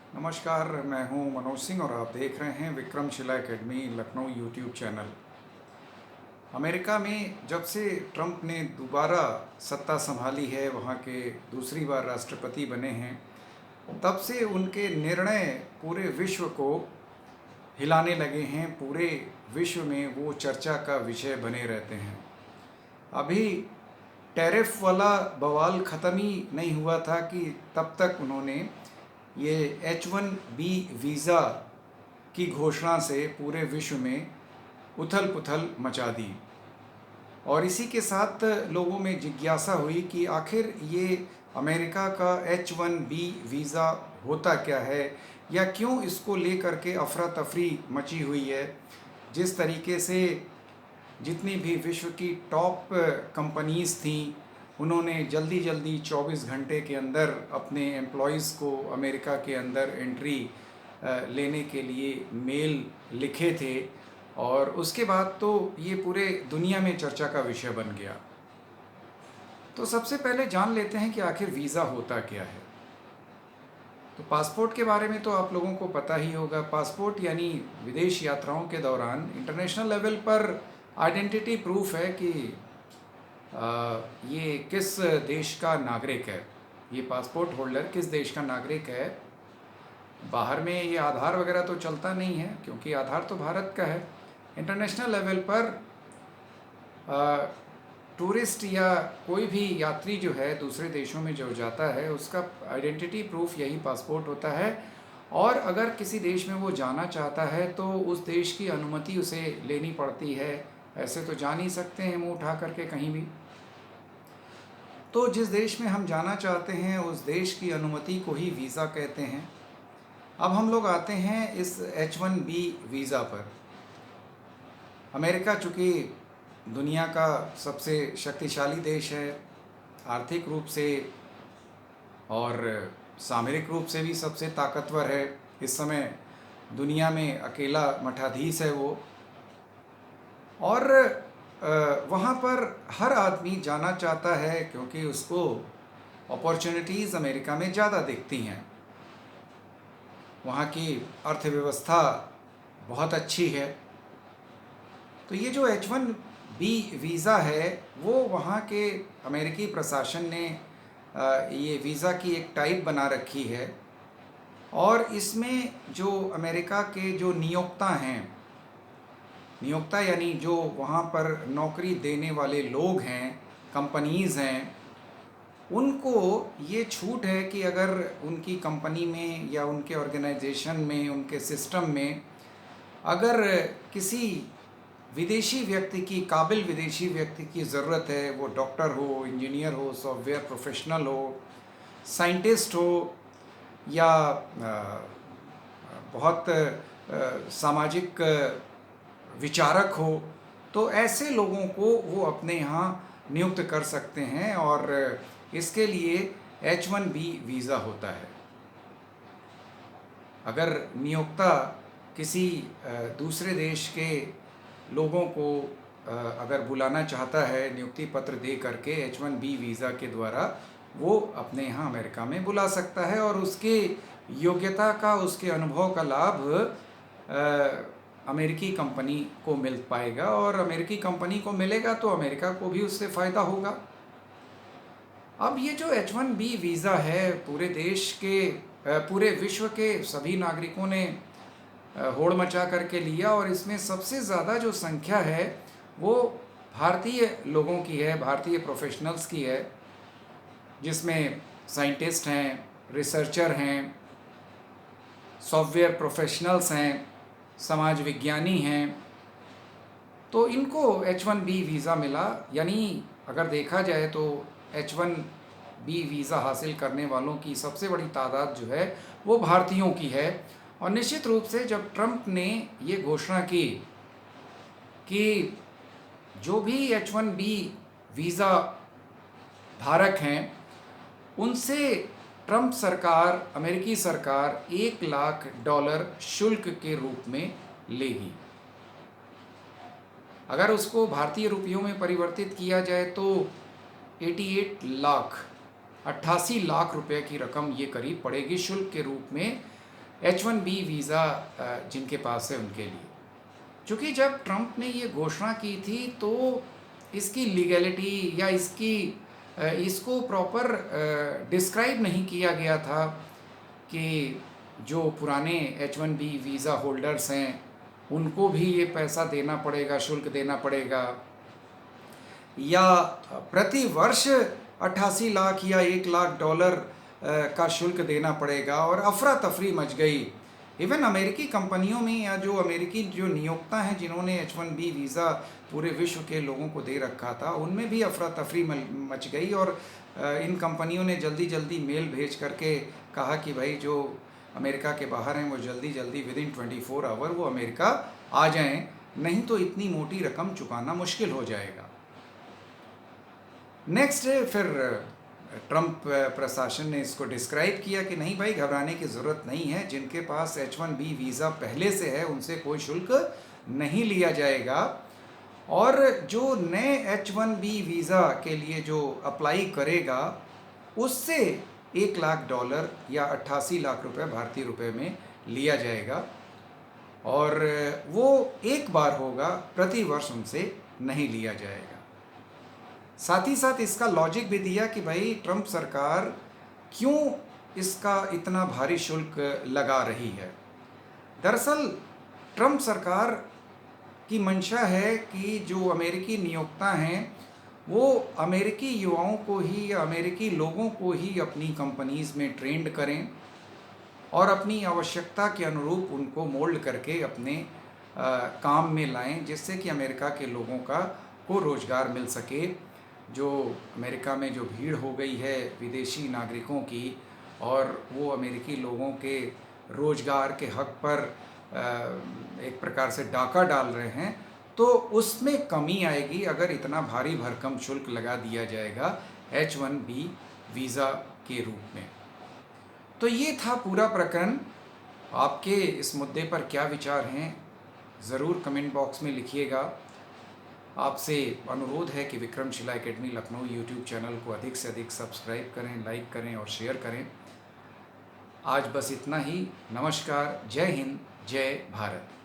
नमस्कार, मैं हूं मनोज सिंह और आप देख रहे हैं Vikramshila academy Lucknow YouTube channel. America में जब से ट्रंप ने दोबारा सत्ता संभाली है, वहां के दूसरी बार राष्ट्रपति बने हैं, तब से उनके निर्णय पूरे विश्व को हिलाने लगे हैं। पूरे विश्व में वो चर्चा का विषय बने रहते हैं। अभी टैरिफ वाला बवाल ख़त्म ही नहीं हुआ था कि तब तक उन्होंने ये H1B वीज़ा की घोषणा से पूरे विश्व में उथल पुथल मचा दी। और इसी के साथ लोगों में जिज्ञासा हुई कि आखिर ये अमेरिका का H1B वीज़ा होता क्या है, या क्यों इसको लेकर के अफरा तफरी मची हुई है। जिस तरीके से जितनी भी विश्व की टॉप कंपनीज़ थीं, उन्होंने जल्दी जल्दी 24 घंटे के अंदर अपने एम्प्लॉयज़ को अमेरिका के अंदर एंट्री लेने के लिए मेल लिखे थे, और उसके बाद तो ये पूरे दुनिया में चर्चा का विषय बन गया। तो सबसे पहले जान लेते हैं कि आखिर वीज़ा होता क्या है। तो पासपोर्ट के बारे में तो आप लोगों को पता ही होगा। पासपोर्ट यानी विदेश यात्राओं के दौरान इंटरनेशनल लेवल पर आइडेंटिटी प्रूफ है कि ये किस देश का नागरिक है, ये पासपोर्ट होल्डर किस देश का नागरिक है। बाहर में ये आधार वगैरह तो चलता नहीं है, क्योंकि आधार तो भारत का है। इंटरनेशनल लेवल पर टूरिस्ट या कोई भी यात्री जो है दूसरे देशों में जो जाता है, उसका आइडेंटिटी प्रूफ यही पासपोर्ट होता है। और अगर किसी देश में वो जाना चाहता है तो उस देश की अनुमति उसे लेनी पड़ती है। ऐसे तो जा नहीं सकते हैं मुंह उठा करके कहीं भी। तो जिस देश में हम जाना चाहते हैं उस देश की अनुमति को ही वीज़ा कहते हैं। अब हम लोग आते हैं इस H1B वीज़ा पर। अमेरिका चूँकि दुनिया का सबसे शक्तिशाली देश है, आर्थिक रूप से और सामरिक रूप से भी सबसे ताकतवर है। इस समय दुनिया में अकेला मठाधीश है वो। और वहाँ पर हर आदमी जाना चाहता है, क्योंकि उसको अपॉर्चुनिटीज़ अमेरिका में ज़्यादा दिखती हैं। वहाँ की अर्थव्यवस्था बहुत अच्छी है। तो ये जो H1B वीज़ा है, वो वहाँ के अमेरिकी प्रशासन ने ये वीज़ा की एक टाइप बना रखी है। और इसमें जो अमेरिका के जो नियोक्ता हैं, नियोक्ता यानी जो वहाँ पर नौकरी देने वाले लोग हैं, कंपनीज़ हैं, उनको ये छूट है कि अगर उनकी कंपनी में या उनके ऑर्गेनाइजेशन में, उनके सिस्टम में अगर किसी विदेशी व्यक्ति की, काबिल विदेशी व्यक्ति की ज़रूरत है, वो डॉक्टर हो, इंजीनियर हो, सॉफ्टवेयर प्रोफेशनल हो, साइंटिस्ट हो, या बहुत सामाजिक विचारक हो, तो ऐसे लोगों को वो अपने यहाँ नियुक्त कर सकते हैं। और इसके लिए H1B वीज़ा होता है। अगर नियोक्ता किसी दूसरे देश के लोगों को अगर बुलाना चाहता है नियुक्ति पत्र दे करके H1B वीज़ा के द्वारा, वो अपने यहाँ अमेरिका में बुला सकता है, और उसके योग्यता का, उसके अनुभव का लाभ अमेरिकी कंपनी को मिल पाएगा। और अमेरिकी कंपनी को मिलेगा तो अमेरिका को भी उससे फ़ायदा होगा। अब ये जो H1B वीज़ा है, पूरे देश के, पूरे विश्व के सभी नागरिकों ने होड़ मचा करके लिया। और इसमें सबसे ज़्यादा जो संख्या है वो भारतीय लोगों की है, भारतीय प्रोफेशनल्स की है, जिसमें साइंटिस्ट हैं, रिसर्चर हैं, सॉफ्टवेयर प्रोफेशनल्स हैं, समाज विज्ञानी हैं। तो इनको H1B वीज़ा मिला। यानी अगर देखा जाए तो H1B वीज़ा हासिल करने वालों की सबसे बड़ी तादाद जो है वो भारतीयों की है। और निश्चित रूप से जब ट्रंप ने ये घोषणा की कि जो भी H1B वीज़ा धारक हैं, उनसे ट्रंप सरकार, अमेरिकी सरकार $1,00,000 शुल्क के रूप में लेगी। अगर उसको भारतीय रुपयों में परिवर्तित किया जाए तो 88 लाख रुपए की रकम ये करीब पड़ेगी शुल्क के रूप में H1B वीज़ा जिनके पास है उनके लिए। क्योंकि जब ट्रंप ने ये घोषणा की थी तो इसकी लीगैलिटी या इसको प्रॉपर डिस्क्राइब नहीं किया गया था कि जो पुराने H1B वीज़ा होल्डर्स हैं उनको भी ये पैसा देना पड़ेगा, शुल्क देना पड़ेगा, या प्रति वर्ष 88 लाख या 1 लाख डॉलर का शुल्क देना पड़ेगा। और अफरा तफरी मच गई। इवन अमेरिकी कंपनियों में या जो अमेरिकी जो नियोक्ता हैं जिन्होंने H1B वीज़ा पूरे विश्व के लोगों को दे रखा था, उनमें भी अफरा तफरी मच गई। और इन कंपनियों ने जल्दी जल्दी मेल भेज करके कहा कि भाई जो अमेरिका के बाहर हैं वो जल्दी जल्दी विदिन 24 आवर वो अमेरिका आ जाएं, नहीं तो इतनी मोटी रकम चुकाना मुश्किल हो जाएगा। नेक्स्ट फिर ट्रंप प्रशासन ने इसको डिस्क्राइब किया कि नहीं भाई, घबराने की ज़रूरत नहीं है, जिनके पास H1B वीज़ा पहले से है उनसे कोई शुल्क नहीं लिया जाएगा। और जो नए H1B वीज़ा के लिए जो अप्लाई करेगा उससे 1 लाख डॉलर या 88 लाख रुपए भारतीय रुपए में लिया जाएगा। और वो एक बार होगा, प्रति वर्ष उनसे नहीं लिया जाएगा। साथ ही साथ इसका लॉजिक भी दिया कि भाई ट्रंप सरकार क्यों इसका इतना भारी शुल्क लगा रही है। दरअसल ट्रंप सरकार की मंशा है कि जो अमेरिकी नियोक्ता हैं वो अमेरिकी युवाओं को ही या अमेरिकी लोगों को ही अपनी कंपनीज़ में ट्रेंड करें और अपनी आवश्यकता के अनुरूप उनको मोल्ड करके अपने काम में लाएं, जिससे कि अमेरिका के लोगों को रोज़गार मिल सके। जो अमेरिका में जो भीड़ हो गई है विदेशी नागरिकों की और वो अमेरिकी लोगों के रोज़गार के हक़ पर एक प्रकार से डाका डाल रहे हैं, तो उसमें कमी आएगी अगर इतना भारी भरकम शुल्क लगा दिया जाएगा H1B वीज़ा के रूप में। तो ये था पूरा प्रकरण। आपके इस मुद्दे पर क्या विचार हैं ज़रूर कमेंट बॉक्स में लिखिएगा। आपसे अनुरोध है कि Vikramshila academy Lucknow YouTube channel को अधिक से अधिक सब्सक्राइब करें, लाइक करें और शेयर करें। आज बस इतना ही। नमस्कार, जय हिंद, जय भारत।